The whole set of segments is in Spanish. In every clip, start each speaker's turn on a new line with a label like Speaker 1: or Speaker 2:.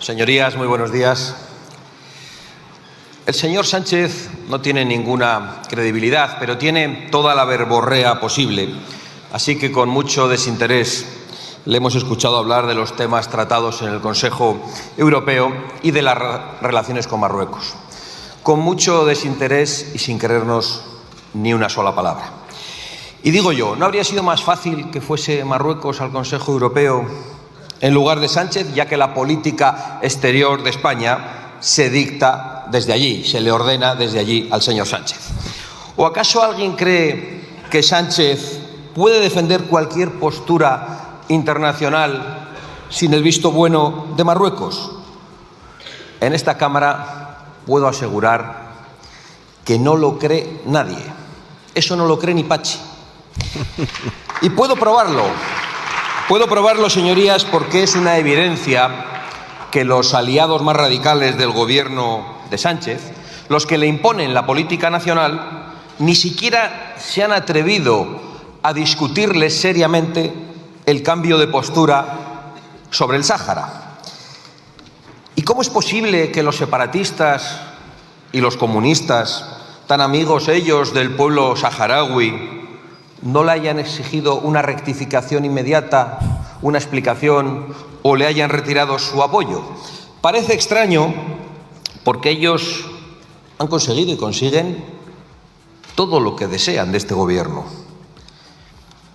Speaker 1: Señorías, muy buenos días. El señor Sánchez no tiene ninguna credibilidad, pero tiene toda la verborrea posible. Así que con mucho desinterés le hemos escuchado hablar de los temas tratados en el Consejo Europeo y de las relaciones con Marruecos. Con mucho desinterés y sin querernos ni una sola palabra. Y digo yo, ¿no habría sido más fácil que fuese Marruecos al Consejo Europeo en lugar de Sánchez, ya que la política exterior de España se dicta desde allí, se le ordena desde allí al señor Sánchez? ¿O acaso alguien cree que Sánchez puede defender cualquier postura internacional sin el visto bueno de Marruecos? En esta Cámara puedo asegurar que no lo cree nadie. Eso no lo cree ni Pachi. Y puedo probarlo, señorías, porque es una evidencia que los aliados más radicales del gobierno de Sánchez, los que le imponen la política nacional, ni siquiera se han atrevido a discutirle seriamente el cambio de postura sobre el Sáhara. ¿Y cómo es posible que los separatistas y los comunistas, tan amigos ellos del pueblo saharaui, no le hayan exigido una rectificación inmediata, una explicación o le hayan retirado su apoyo? Parece extraño porque ellos han conseguido y consiguen todo lo que desean de este gobierno.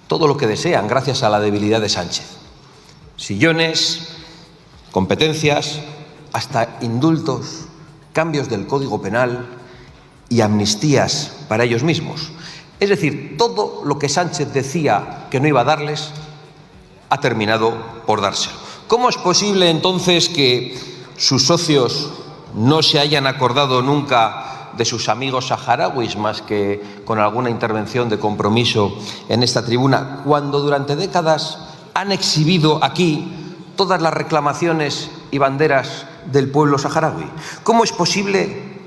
Speaker 1: Todo lo que desean gracias a la debilidad de Sánchez. Sillones, competencias, hasta indultos, cambios del Código Penal y amnistías para ellos mismos. Es decir, todo lo que Sánchez decía que no iba a darles, ha terminado por dárselo. ¿Cómo es posible entonces que sus socios no se hayan acordado nunca de sus amigos saharauis más que con alguna intervención de compromiso en esta tribuna, cuando durante décadas han exhibido aquí todas las reclamaciones y banderas del pueblo saharaui? ¿Cómo es posible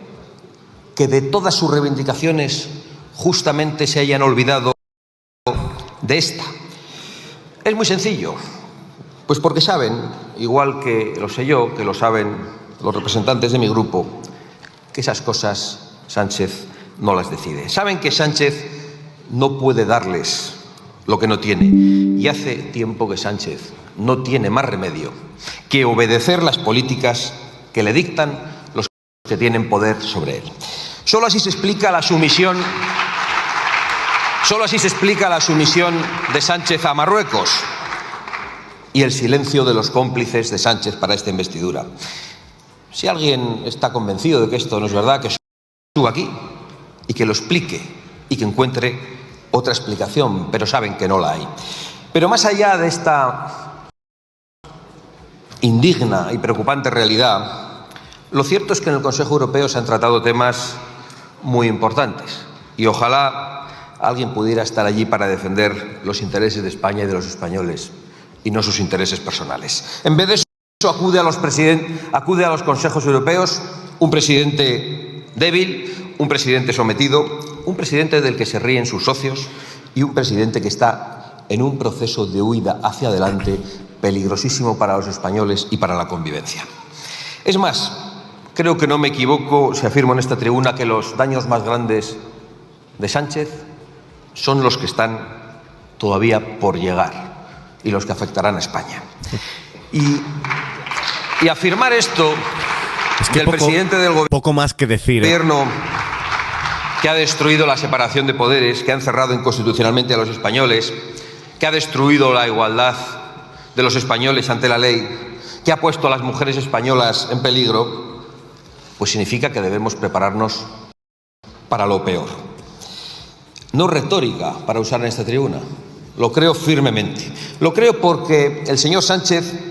Speaker 1: que de todas sus reivindicaciones justamente se hayan olvidado de esta? Es muy sencillo, pues porque saben, igual que lo sé yo, que lo saben los representantes de mi grupo, que esas cosas Sánchez no las decide. Saben que Sánchez no puede darles lo que no tiene, y hace tiempo que Sánchez no tiene más remedio que obedecer las políticas que le dictan los que tienen poder sobre él. Solo así se explica la sumisión de Sánchez a Marruecos y el silencio de los cómplices de Sánchez para esta investidura. Si alguien está convencido de que esto no es verdad, que suba aquí y que lo explique y que encuentre otra explicación, pero saben que no la hay. Pero más allá de esta indigna y preocupante realidad, lo cierto es que en el Consejo Europeo se han tratado temas muy importantes y ojalá alguien pudiera estar allí para defender los intereses de España y de los españoles y no sus intereses personales. En vez de eso, acude a los consejos europeos un presidente débil, un presidente sometido, un presidente del que se ríen sus socios y un presidente que está en un proceso de huida hacia adelante peligrosísimo para los españoles y para la convivencia. Es más, creo que no me equivoco si afirmo en esta tribuna que los daños más grandes de Sánchez son los que están todavía por llegar y los que afectarán a España. Y afirmar esto
Speaker 2: es que
Speaker 1: del presidente del gobierno,
Speaker 2: poco más que decir,
Speaker 1: que ha destruido la separación de poderes, que ha encerrado inconstitucionalmente a los españoles, que ha destruido la igualdad de los españoles ante la ley, que ha puesto a las mujeres españolas en peligro, pues significa que debemos prepararnos para lo peor. No retórica para usar en esta tribuna, lo creo firmemente. Lo creo porque el señor Sánchez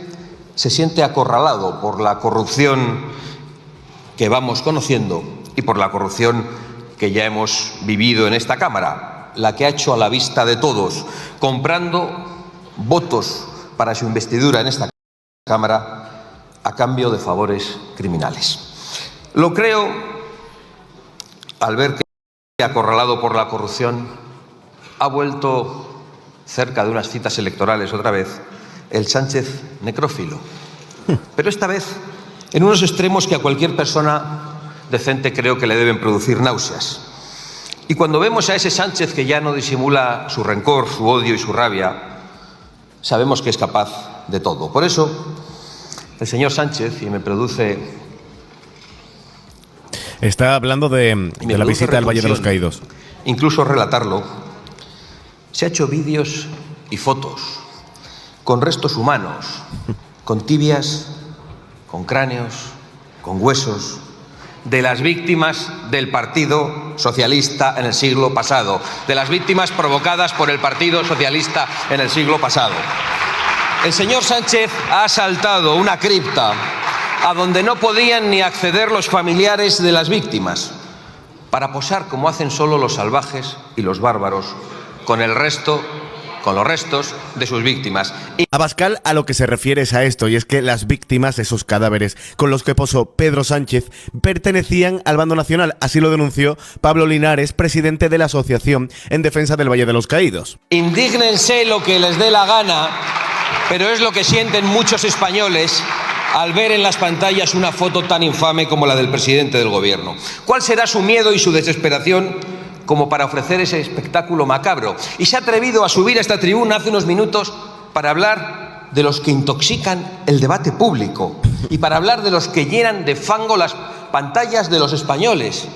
Speaker 1: se siente acorralado por la corrupción que vamos conociendo y por la corrupción que ya hemos vivido en esta Cámara, la que ha hecho a la vista de todos, comprando votos para su investidura en esta Cámara a cambio de favores criminales. Lo creo al ver que, acorralado por la corrupción, ha vuelto cerca de unas citas electorales otra vez el Sánchez necrófilo. Pero esta vez en unos extremos que a cualquier persona decente creo que le deben producir náuseas. Y cuando vemos a ese Sánchez que ya no disimula su rencor, su odio y su rabia, sabemos que es capaz de todo. Por eso, el señor Sánchez, y me produce...
Speaker 2: Está hablando de la visita al Valle de los Caídos.
Speaker 1: Incluso relatarlo. Se ha hecho vídeos y fotos con restos humanos, con tibias, con cráneos, con huesos, de las víctimas del Partido Socialista en el siglo pasado, de las víctimas provocadas por el Partido Socialista en el siglo pasado. El señor Sánchez ha asaltado una cripta a donde no podían ni acceder los familiares de las víctimas, para posar como hacen solo los salvajes y los bárbaros con los restos de sus víctimas.
Speaker 2: Abascal a lo que se refiere es a esto, y es que las víctimas, esos cadáveres con los que posó Pedro Sánchez, pertenecían al bando nacional. Así lo denunció Pablo Linares, presidente de la Asociación en Defensa del Valle de los Caídos.
Speaker 1: Indígnense lo que les dé la gana, pero es lo que sienten muchos españoles al ver en las pantallas una foto tan infame como la del presidente del gobierno. ¿Cuál será su miedo y su desesperación como para ofrecer ese espectáculo macabro? Y se ha atrevido a subir a esta tribuna hace unos minutos para hablar de los que intoxican el debate público y para hablar de los que llenan de fango las pantallas de los españoles.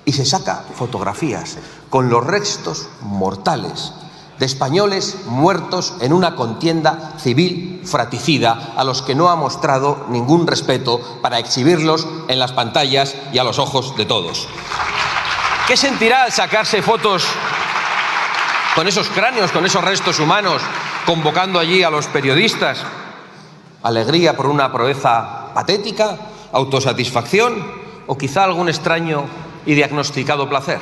Speaker 1: Y se saca fotografías con los restos mortales de españoles muertos en una contienda civil fratricida a los que no ha mostrado ningún respeto para exhibirlos en las pantallas y a los ojos de todos. ¿Qué sentirá al sacarse fotos con esos cráneos, con esos restos humanos, convocando allí a los periodistas? ¿Alegría por una proeza patética? ¿Autosatisfacción? ¿O quizá algún extraño y diagnosticado placer?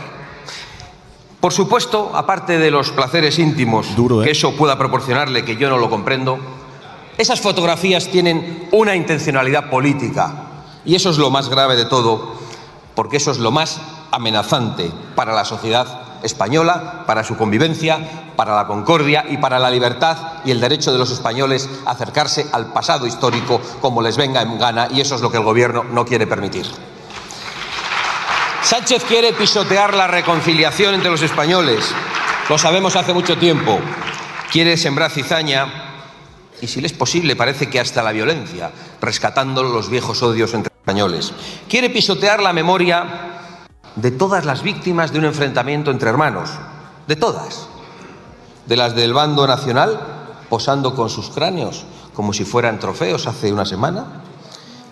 Speaker 1: Por supuesto, aparte de los placeres íntimos que eso pueda proporcionarle, que yo no lo comprendo, esas fotografías tienen una intencionalidad política. Y eso es lo más grave de todo, porque eso es lo más amenazante para la sociedad española, para su convivencia, para la concordia y para la libertad y el derecho de los españoles a acercarse al pasado histórico como les venga en gana, y eso es lo que el gobierno no quiere permitir. Sánchez quiere pisotear la reconciliación entre los españoles, lo sabemos hace mucho tiempo. Quiere sembrar cizaña y, si le es posible, parece que hasta la violencia, rescatando los viejos odios entre españoles. Quiere pisotear la memoria de todas las víctimas de un enfrentamiento entre hermanos, de todas, de las del bando nacional, posando con sus cráneos como si fueran trofeos hace una semana,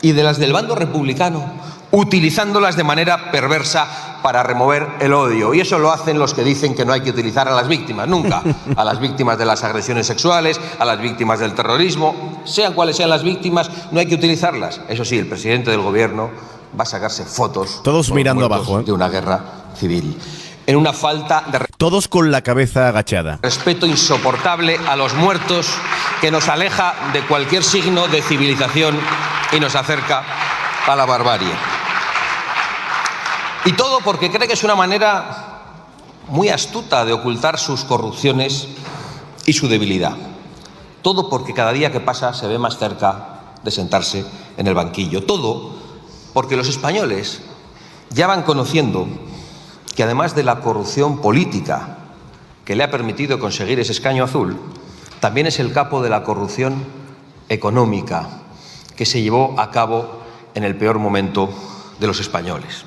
Speaker 1: y de las del bando republicano, utilizándolas de manera perversa para remover el odio. Y eso lo hacen los que dicen que no hay que utilizar a las víctimas, nunca. A las víctimas de las agresiones sexuales, a las víctimas del terrorismo, sean cuales sean las víctimas, no hay que utilizarlas. Eso sí, el presidente del gobierno va a sacarse fotos
Speaker 2: todos mirando abajo,
Speaker 1: de una guerra civil, en una falta de
Speaker 2: todos con la cabeza agachada,
Speaker 1: respeto insoportable a los muertos, que nos aleja de cualquier signo de civilización y nos acerca a la barbarie. Y todo porque cree que es una manera muy astuta de ocultar sus corrupciones y su debilidad. Todo porque cada día que pasa se ve más cerca de sentarse en el banquillo. Todo porque los españoles ya van conociendo que, además de la corrupción política que le ha permitido conseguir ese escaño azul, también es el capo de la corrupción económica que se llevó a cabo en el peor momento de los españoles.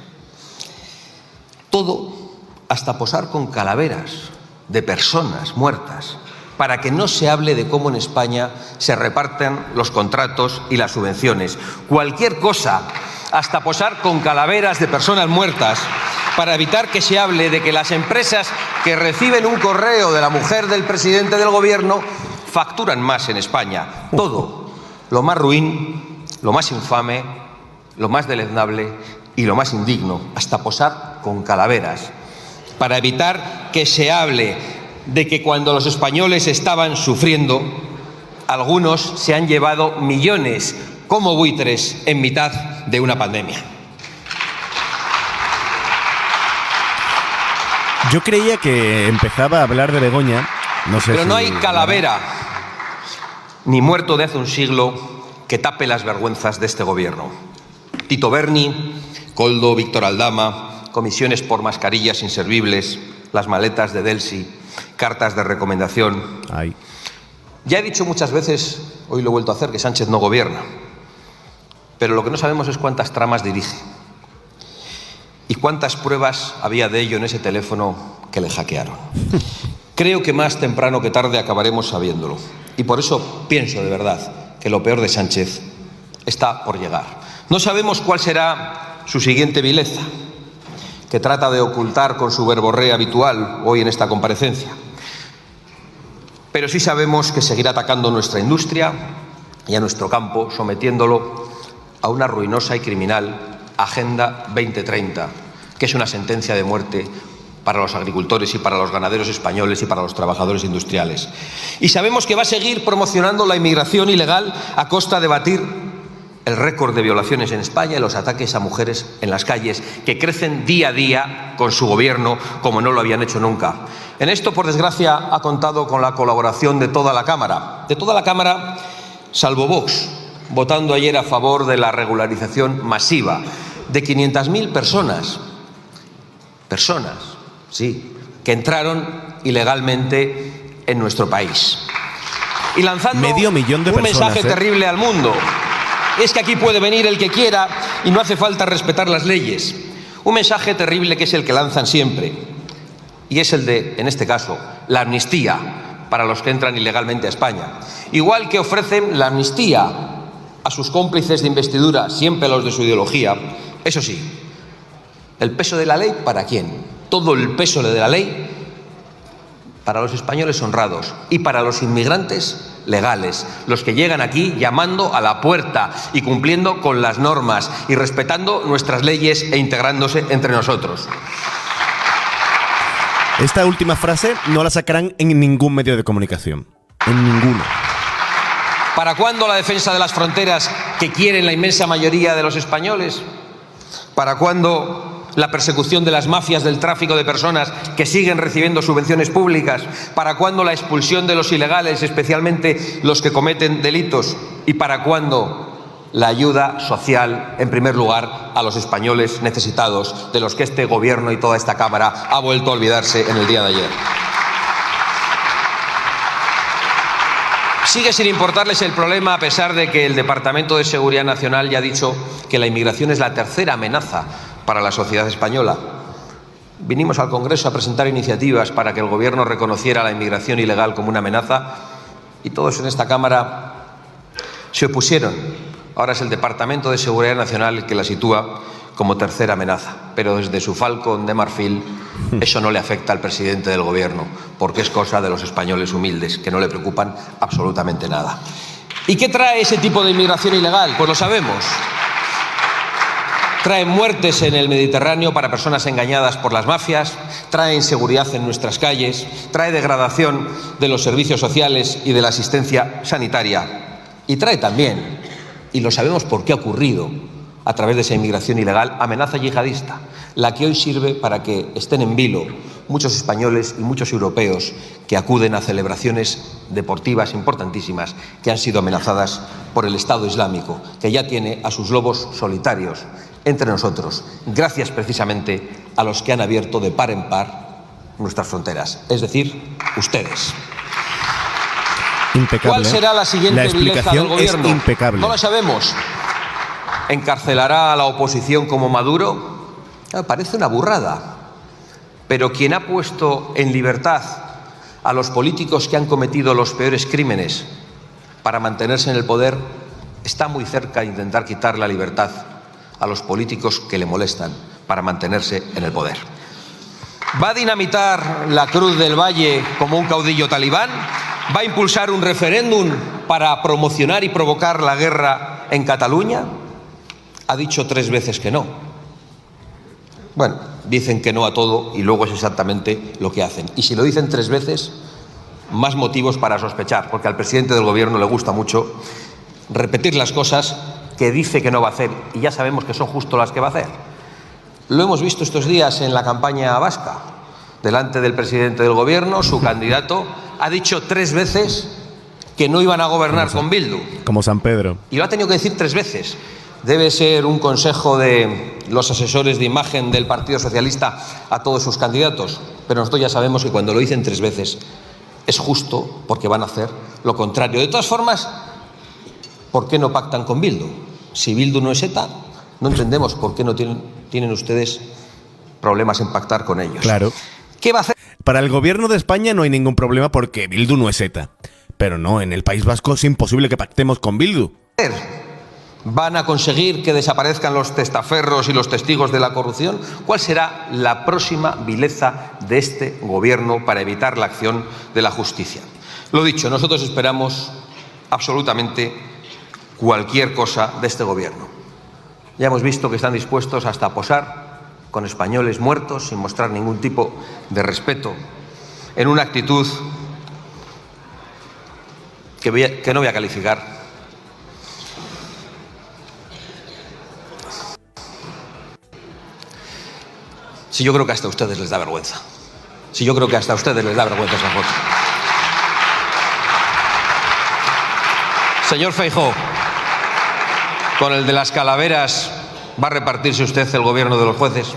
Speaker 1: Todo hasta posar con calaveras de personas muertas para que no se hable de cómo en España se reparten los contratos y las subvenciones. Cualquier cosa, hasta posar con calaveras de personas muertas para evitar que se hable de que las empresas que reciben un correo de la mujer del presidente del gobierno facturan más en España. Todo, lo más ruin, lo más infame, lo más deleznable y lo más indigno, hasta posar con calaveras, para evitar que se hable de que cuando los españoles estaban sufriendo, algunos se han llevado millones como buitres en mitad de una pandemia.
Speaker 2: Yo creía que empezaba a hablar de Begoña, no sé.
Speaker 1: Pero
Speaker 2: si...
Speaker 1: no hay calavera, ni muerto de hace un siglo que tape las vergüenzas de este gobierno. Tito Berni, Koldo, Víctor Aldama, comisiones por mascarillas inservibles, las maletas de Delsi, cartas de recomendación.
Speaker 2: Ay.
Speaker 1: Ya he dicho muchas veces, hoy lo he vuelto a hacer, que Sánchez no gobierna. Pero lo que no sabemos es cuántas tramas dirige y cuántas pruebas había de ello en ese teléfono que le hackearon. Creo que más temprano que tarde acabaremos sabiéndolo. Y por eso pienso de verdad que lo peor de Sánchez está por llegar. No sabemos cuál será su siguiente vileza, que trata de ocultar con su verborrea habitual hoy en esta comparecencia. Pero sí sabemos que seguirá atacando nuestra industria y a nuestro campo, sometiéndolo a una ruinosa y criminal Agenda 2030, que es una sentencia de muerte para los agricultores y para los ganaderos españoles y para los trabajadores industriales. Y sabemos que va a seguir promocionando la inmigración ilegal a costa de batir el récord de violaciones en España y los ataques a mujeres en las calles, que crecen día a día con su gobierno como no lo habían hecho nunca. En esto, por desgracia, ha contado con la colaboración de toda la Cámara. De toda la Cámara, salvo Vox, votando ayer a favor de la regularización masiva de 500.000 personas, sí, que entraron ilegalmente en nuestro país. Y lanzando
Speaker 2: medio millón de
Speaker 1: un
Speaker 2: personas,
Speaker 1: mensaje terrible al mundo. Es que aquí puede venir el que quiera y no hace falta respetar las leyes. Un mensaje terrible que es el que lanzan siempre. Y es el de, en este caso, la amnistía para los que entran ilegalmente a España. Igual que ofrecen la amnistía a sus cómplices de investidura, siempre los de su ideología. Eso sí, el peso de la ley, ¿para quién? Todo el peso de la ley para los españoles honrados y para los inmigrantes legales, los que llegan aquí llamando a la puerta y cumpliendo con las normas y respetando nuestras leyes e integrándose entre nosotros.
Speaker 2: Esta última frase no la sacarán en ningún medio de comunicación. En ninguno.
Speaker 1: ¿Para cuándo la defensa de las fronteras que quieren la inmensa mayoría de los españoles? ¿Para cuándo la persecución de las mafias del tráfico de personas que siguen recibiendo subvenciones públicas? ¿Para cuándo la expulsión de los ilegales, especialmente los que cometen delitos? ¿Y para cuándo la ayuda social, en primer lugar, a los españoles necesitados, de los que este gobierno y toda esta Cámara ha vuelto a olvidarse en el día de ayer? Sigue sin importarles el problema, a pesar de que el Departamento de Seguridad Nacional ya ha dicho que la inmigración es la tercera amenaza para la sociedad española. Vinimos al Congreso a presentar iniciativas para que el Gobierno reconociera la inmigración ilegal como una amenaza y todos en esta Cámara se opusieron. Ahora es el Departamento de Seguridad Nacional el que la sitúa como tercera amenaza, pero desde su falcón de marfil eso no le afecta al presidente del Gobierno, porque es cosa de los españoles humildes, que no le preocupan absolutamente nada. ¿Y qué trae ese tipo de inmigración ilegal? Pues lo sabemos. Trae muertes en el Mediterráneo para personas engañadas por las mafias, trae inseguridad en nuestras calles, trae degradación de los servicios sociales y de la asistencia sanitaria. Y trae también, y lo sabemos por qué ha ocurrido, a través de esa inmigración ilegal, amenaza yihadista, la que hoy sirve para que estén en vilo muchos españoles y muchos europeos que acuden a celebraciones deportivas importantísimas que han sido amenazadas por el Estado Islámico, que ya tiene a sus lobos solitarios entre nosotros, gracias precisamente a los que han abierto de par en par nuestras fronteras, es decir, ustedes.
Speaker 2: Impecable.
Speaker 1: ¿Cuál será la siguiente vileza del Gobierno?
Speaker 2: Es impecable.
Speaker 1: No la sabemos. ¿Encarcelará a la oposición como Maduro? Parece una burrada. Pero quien ha puesto en libertad a los políticos que han cometido los peores crímenes para mantenerse en el poder está muy cerca de intentar quitar la libertad a los políticos que le molestan para mantenerse en el poder. ¿Va a dinamitar la Cruz del Valle como un caudillo talibán? ¿Va a impulsar un referéndum para promocionar y provocar la guerra en Cataluña? Ha dicho 3 veces que no. Bueno, dicen que no a todo y luego es exactamente lo que hacen. Y si lo dicen 3 veces, más motivos para sospechar, porque al presidente del Gobierno le gusta mucho repetir las cosas que dice que no va a hacer y ya sabemos que son justo las que va a hacer. Lo hemos visto estos días en la campaña vasca. Delante del presidente del Gobierno, su candidato ha dicho 3 veces que no iban a gobernar con Bildu.
Speaker 2: Como San Pedro.
Speaker 1: Y lo ha tenido que decir 3 veces. Debe ser un consejo de los asesores de imagen del Partido Socialista a todos sus candidatos. Pero nosotros ya sabemos que cuando lo dicen 3 veces es justo porque van a hacer lo contrario. De todas formas, ¿por qué no pactan con Bildu? Si Bildu no es ETA, no entendemos por qué no tienen ustedes problemas en pactar con ellos.
Speaker 2: Claro.
Speaker 1: ¿Qué va a hacer?
Speaker 2: Para el gobierno de España no hay ningún problema porque Bildu no es ETA. Pero no, en el País Vasco es imposible que pactemos con Bildu.
Speaker 1: ¿Van a conseguir que desaparezcan los testaferros y los testigos de la corrupción? ¿Cuál será la próxima vileza de este gobierno para evitar la acción de la justicia? Lo dicho, nosotros esperamos absolutamente cualquier cosa de este gobierno. Ya hemos visto que están dispuestos hasta a posar con españoles muertos sin mostrar ningún tipo de respeto, en una actitud que no voy a calificar. Si yo creo que hasta a ustedes les da vergüenza. Si yo creo que hasta a ustedes les da vergüenza esa foto. Señor Feijóo, con el de las calaveras, ¿va a repartirse usted el gobierno de los jueces?